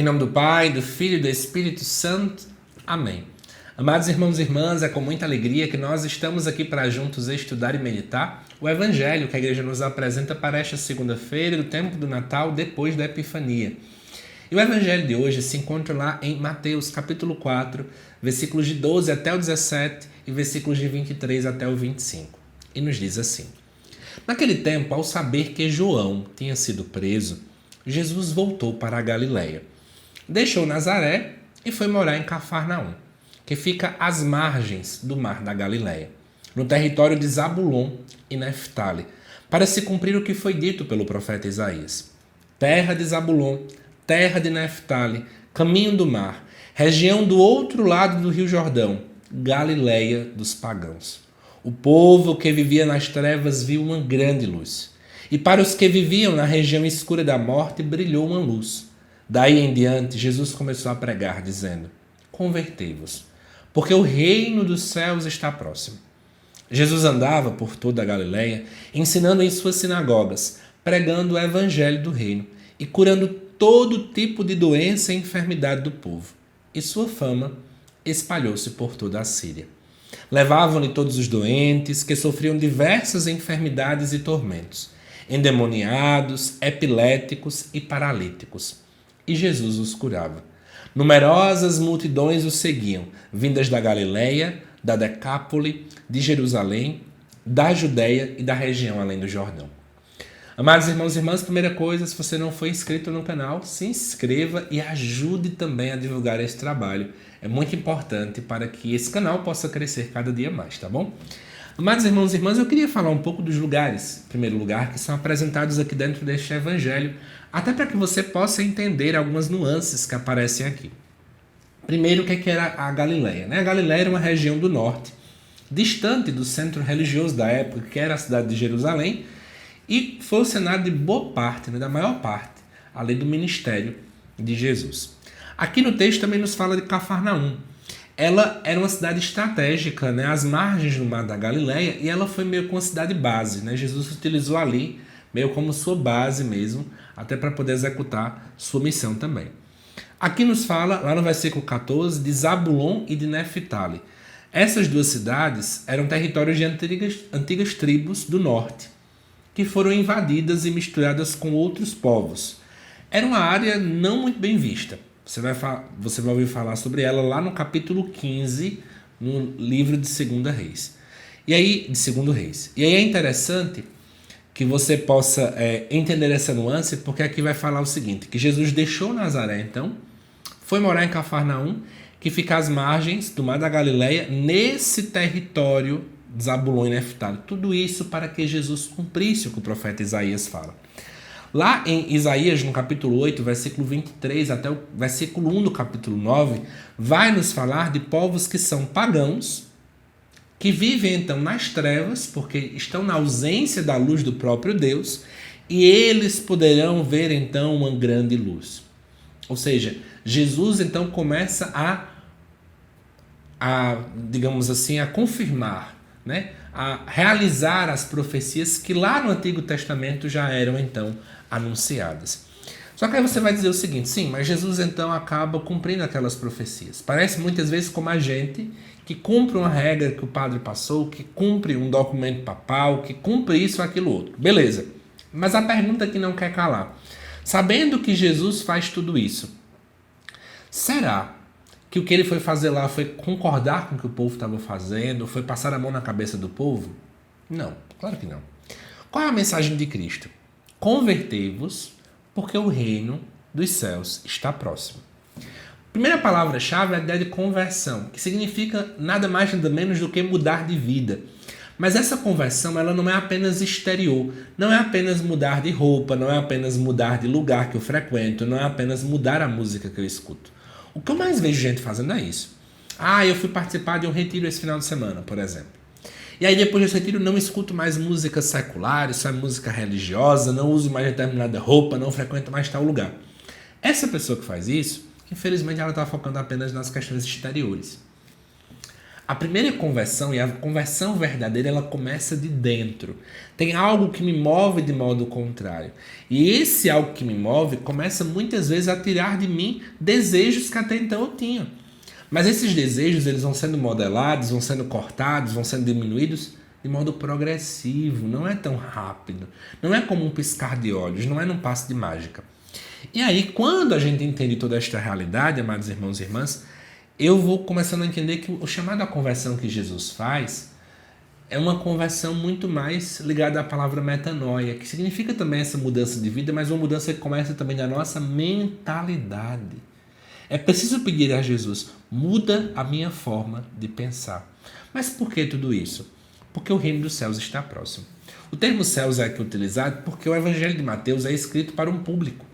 Em nome do Pai, do Filho e do Espírito Santo. Amém. Amados irmãos e irmãs, é com muita alegria que nós estamos aqui para juntos estudar e meditar o Evangelho que a Igreja nos apresenta para esta segunda-feira do tempo do Natal, depois da Epifania. E o Evangelho de hoje se encontra lá em Mateus capítulo 4, versículos de 12 até o 17 e versículos de 23 até o 25. E nos diz assim: Naquele tempo, ao saber que João tinha sido preso, Jesus voltou para a Galileia. Deixou Nazaré e foi morar em Cafarnaum, que fica às margens do mar da Galileia, no território de Zabulon e Neftali, para se cumprir o que foi dito pelo profeta Isaías. Terra de Zabulon, terra de Neftali, caminho do mar, região do outro lado do rio Jordão, Galileia dos pagãos. O povo que vivia nas trevas viu uma grande luz, e para os que viviam na região escura da morte brilhou uma luz. Daí em diante, Jesus começou a pregar, dizendo: Convertei-vos, porque o reino dos céus está próximo. Jesus andava por toda a Galileia, ensinando em suas sinagogas, pregando o evangelho do reino e curando todo tipo de doença e enfermidade do povo. E sua fama espalhou-se por toda a Síria. Levavam-lhe todos os doentes que sofriam diversas enfermidades e tormentos, endemoniados, epiléticos e paralíticos. E Jesus os curava. Numerosas multidões o seguiam, vindas da Galileia, da Decápole, de Jerusalém, da Judéia e da região além do Jordão. Amados irmãos e irmãs, primeira coisa, se você não for inscrito no canal, se inscreva e ajude também a divulgar esse trabalho. É muito importante para que esse canal possa crescer cada dia mais, tá bom? Amados irmãos e irmãs, eu queria falar um pouco dos lugares, em primeiro lugar, que são apresentados aqui dentro deste evangelho, até para que você possa entender algumas nuances que aparecem aqui. Primeiro, o que era a Galileia? A Galileia era uma região do norte, distante do centro religioso da época, que era a cidade de Jerusalém, e foi o cenário de boa parte, da maior parte, além do ministério de Jesus. Aqui no texto também nos fala de Cafarnaum. Ela era uma cidade estratégica, às margens do mar da Galileia, e ela foi meio que uma cidade base. Jesus utilizou ali meio como sua base mesmo, até para poder executar sua missão também. Aqui nos fala, lá no versículo 14, de Zabulon e de Neftali. Essas duas cidades eram territórios de antigas tribos do norte, que foram invadidas e misturadas com outros povos. Era uma área não muito bem vista. Você vai ouvir falar sobre ela lá no capítulo 15, no livro de 2 Reis. E aí é interessante que você possa entender essa nuance, porque aqui vai falar o seguinte, que Jesus deixou Nazaré, então, foi morar em Cafarnaum, que fica às margens do mar da Galileia, nesse território de Zabulon e Neftali. Tudo isso para que Jesus cumprisse o que o profeta Isaías fala. Lá em Isaías, no capítulo 8, versículo 23 até o versículo 1 do capítulo 9, vai nos falar de povos que são pagãos, que vivem então nas trevas, porque estão na ausência da luz do próprio Deus, e eles poderão ver então uma grande luz. Ou seja, Jesus então começa digamos assim, a confirmar, a realizar as profecias que lá no Antigo Testamento já eram então anunciadas. Só que aí você vai dizer o seguinte: sim, mas Jesus então acaba cumprindo aquelas profecias. Parece muitas vezes como a gente que cumpre uma regra que o padre passou, que cumpre um documento papal, que cumpre isso ou aquilo outro. Beleza. Mas a pergunta que não quer calar: sabendo que Jesus faz tudo isso, será que o que ele foi fazer lá foi concordar com o que o povo estava fazendo, foi passar a mão na cabeça do povo? Não, claro que não. Qual é a mensagem de Cristo? Convertei-vos, porque o reino dos céus está próximo. A primeira palavra-chave é a ideia de conversão, que significa nada mais nada menos do que mudar de vida. Mas essa conversão ela não é apenas exterior, não é apenas mudar de roupa, não é apenas mudar de lugar que eu frequento, não é apenas mudar a música que eu escuto. O que eu mais vejo gente fazendo é isso. Eu fui participar de um retiro esse final de semana, por exemplo. E aí depois desse retiro não escuto mais música secular, só é música religiosa, não uso mais determinada roupa, não frequento mais tal lugar. Essa pessoa que faz isso, infelizmente ela está focando apenas nas questões exteriores. A primeira conversão, e a conversão verdadeira, ela começa de dentro. Tem algo que me move de modo contrário. E esse algo que me move começa muitas vezes a tirar de mim desejos que até então eu tinha. Mas esses desejos, eles vão sendo modelados, vão sendo cortados, vão sendo diminuídos de modo progressivo. Não é tão rápido. Não é como um piscar de olhos, não é num passe de mágica. E aí, quando a gente entende toda esta realidade, amados irmãos e irmãs, eu vou começando a entender que o chamado à conversão que Jesus faz é uma conversão muito mais ligada à palavra metanoia, que significa também essa mudança de vida, mas uma mudança que começa também da nossa mentalidade. É preciso pedir a Jesus, muda a minha forma de pensar. Mas por que tudo isso? Porque o reino dos céus está próximo. O termo céus é aqui utilizado porque o Evangelho de Mateus é escrito para um público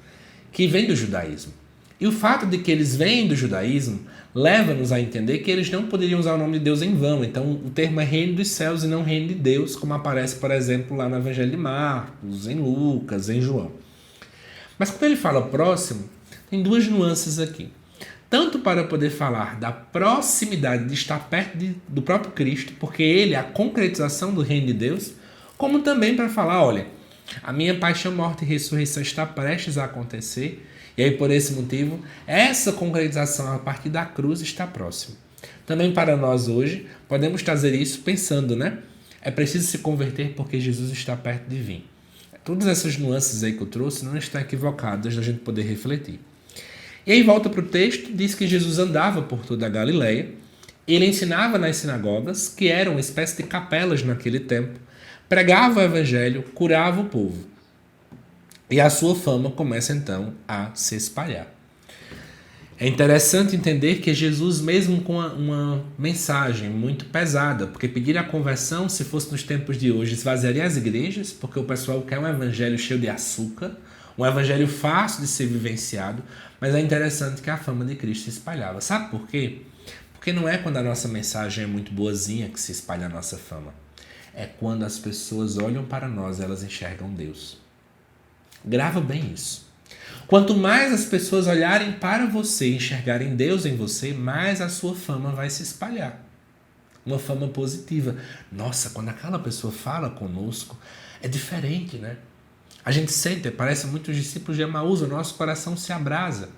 que vem do judaísmo. E o fato de que eles vêm do judaísmo leva-nos a entender que eles não poderiam usar o nome de Deus em vão. Então o termo é reino dos céus e não reino de Deus, como aparece, por exemplo, lá no Evangelho de Marcos, em Lucas, em João. Mas quando ele fala próximo, tem duas nuances aqui. Tanto para poder falar da proximidade de estar perto do próprio Cristo, porque ele é a concretização do reino de Deus, como também para falar, olha, a minha paixão, morte e ressurreição está prestes a acontecer. E aí, por esse motivo, essa concretização a partir da cruz está próxima. Também para nós hoje, podemos trazer isso pensando, né? É preciso se converter porque Jesus está perto de vir. Todas essas nuances aí que eu trouxe não estão equivocadas da gente poder refletir. E aí volta para o texto, diz que Jesus andava por toda a Galileia, ele ensinava nas sinagogas, que eram uma espécie de capelas naquele tempo, pregava o evangelho, curava o povo. E a sua fama começa então a se espalhar. É interessante entender que Jesus, mesmo com uma mensagem muito pesada, porque pedir a conversão, se fosse nos tempos de hoje, esvaziaria as igrejas, porque o pessoal quer um evangelho cheio de açúcar, um evangelho fácil de ser vivenciado, mas é interessante que a fama de Cristo se espalhava. Sabe por quê? Porque não é quando a nossa mensagem é muito boazinha que se espalha a nossa fama. É quando as pessoas olham para nós, elas enxergam Deus. Grava bem isso. Quanto mais as pessoas olharem para você e enxergarem Deus em você, mais a sua fama vai se espalhar. Uma fama positiva. Nossa, quando aquela pessoa fala conosco, é diferente, né? A gente sente, parece muitos discípulos de Emaús, o nosso coração se abrasa.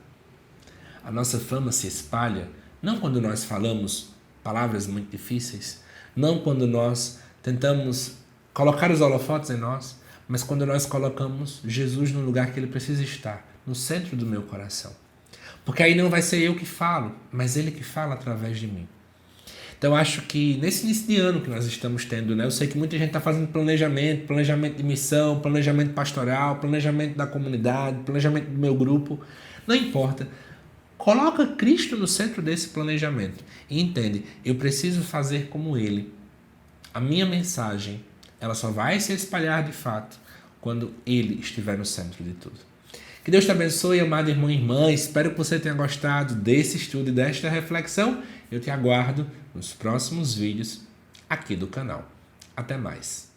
A nossa fama se espalha, não quando nós falamos palavras muito difíceis, não quando nós tentamos colocar os holofotes em nós, mas quando nós colocamos Jesus no lugar que ele precisa estar, no centro do meu coração. Porque aí não vai ser eu que falo, mas ele que fala através de mim. Então, acho que nesse início de ano que nós estamos tendo, né? Eu sei que muita gente está fazendo planejamento de missão, planejamento pastoral, planejamento da comunidade, planejamento do meu grupo. Não importa. Coloca Cristo no centro desse planejamento e entende, eu preciso fazer como ele. A minha mensagem, ela só vai se espalhar de fato quando ele estiver no centro de tudo. Que Deus te abençoe, amado irmão e irmã. Espero que você tenha gostado desse estudo e desta reflexão. Eu te aguardo nos próximos vídeos aqui do canal. Até mais.